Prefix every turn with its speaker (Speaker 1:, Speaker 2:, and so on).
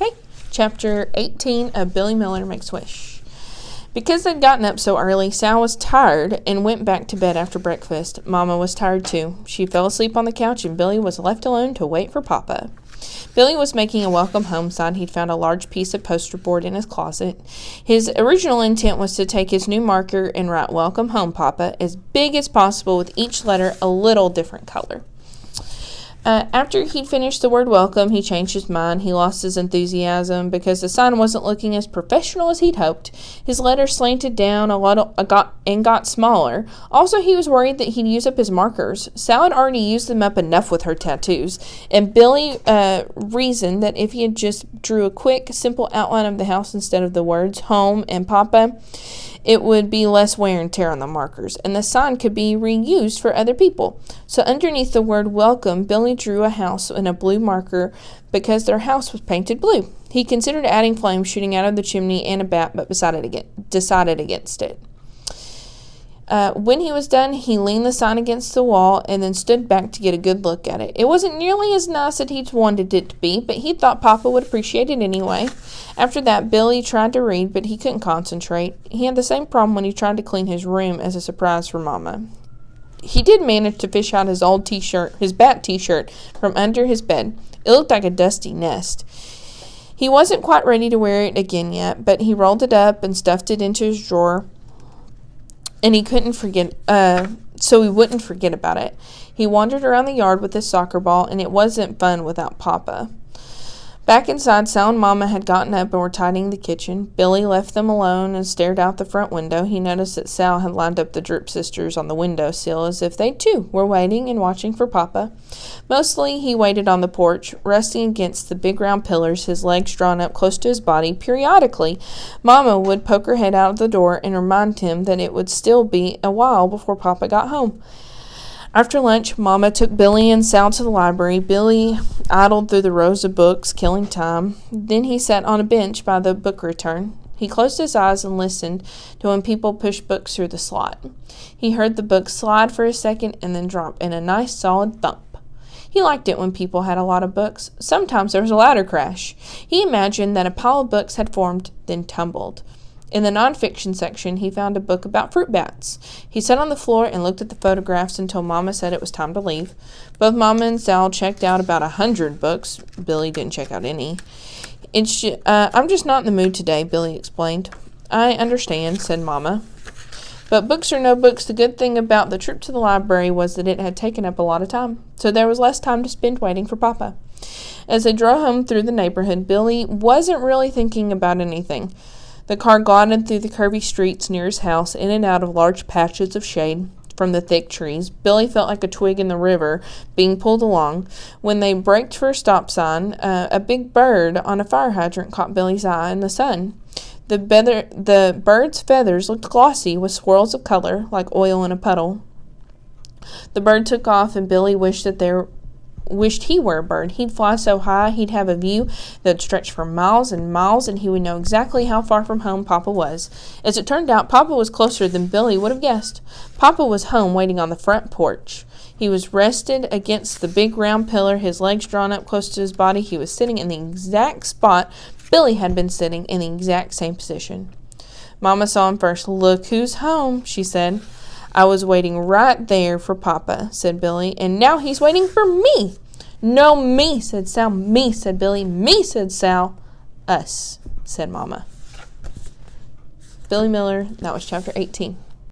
Speaker 1: Okay, chapter 18 of Billy Miller Makes Wish. Because they'd gotten up so early, Sal was tired and went back to bed after breakfast. Mama was tired too. She fell asleep on the couch and Billy was left alone to wait for Papa. Billy was making a welcome home sign. He'd found a large piece of poster board in his closet. His original intent was to take his new marker and write "Welcome Home, Papa" as big as possible with each letter a little different color. After he'd finished the word welcome, he changed his mind. He lost his enthusiasm because the sign wasn't looking as professional as he'd hoped. His letters slanted down and got smaller. Also, he was worried that he'd use up his markers. Sal had already used them up enough with her tattoos, and Billy reasoned that if he had just drew a quick, simple outline of the house instead of the words "home" and "Papa," it would be less wear and tear on the markers, and the sign could be reused for other people. So underneath the word "welcome," Billy drew a house in a blue marker because their house was painted blue. He considered adding flames shooting out of the chimney and a bat, but decided against it. When he was done, he leaned the sign against the wall and then stood back to get a good look at it. It wasn't nearly as nice as he'd wanted it to be, but he thought Papa would appreciate it anyway. After that, Billy tried to read, but he couldn't concentrate. He had the same problem when he tried to clean his room as a surprise for Mama. He did manage to fish out his old his bat t-shirt, from under his bed. It looked like a dusty nest. He wasn't quite ready to wear it again yet, but he rolled it up and stuffed it into his drawer, and he wouldn't forget about it. He wandered around the yard with his soccer ball, and it wasn't fun without Papa. Back inside, Sal and Mama had gotten up and were tidying the kitchen. Billy left them alone and stared out the front window. He noticed that Sal had lined up the Droop sisters on the windowsill as if they, too, were waiting and watching for Papa. Mostly, he waited on the porch, resting against the big round pillars, his legs drawn up close to his body. Periodically, Mama would poke her head out of the door and remind him that it would still be a while before Papa got home. After lunch, Mama took Billy and Sal to the library. Billy idled through the rows of books, killing time. Then he sat on a bench by the book return. He closed his eyes and listened to when people pushed books through the slot. He heard the book slide for a second and then drop in a nice solid thump. He liked it when people had a lot of books. Sometimes there was a louder crash. He imagined that a pile of books had formed, then tumbled. In the nonfiction section, he found a book about fruit bats. He sat on the floor and looked at the photographs until Mama said it was time to leave. Both Mama and Sal checked out about 100 books. Billy didn't check out any. I'm just not in the mood today, Billy explained. I understand, said Mama. But books or no books, the good thing about the trip to the library was that it had taken up a lot of time, so there was less time to spend waiting for Papa. As they drove home through the neighborhood, Billy wasn't really thinking about anything. The car glided through the curvy streets near his house, in and out of large patches of shade from the thick trees. Billy felt like a twig in the river being pulled along. When they braked for a stop sign, a big bird on a fire hydrant caught Billy's eye in the sun. The bird's feathers looked glossy with swirls of color, like oil in a puddle. The bird took off, and Billy wished he were a bird. He'd fly so high, he'd have a view that stretched for miles and miles, and he would know exactly how far from home Papa was. As it turned out, Papa was closer than Billy would have guessed. Papa was home, waiting on the front porch. He was rested against the big round pillar, his legs drawn up close to his body. He was sitting in the exact spot Billy had been sitting, in the exact same position. Mama saw him first. "Look who's home," she said. "I was waiting right there for Papa," said Billy, "and now he's waiting for me." "No, me," said Sal. "Me," said Billy. "Me," said Sal. "Us," said Mama. Billy Miller, that was chapter 18.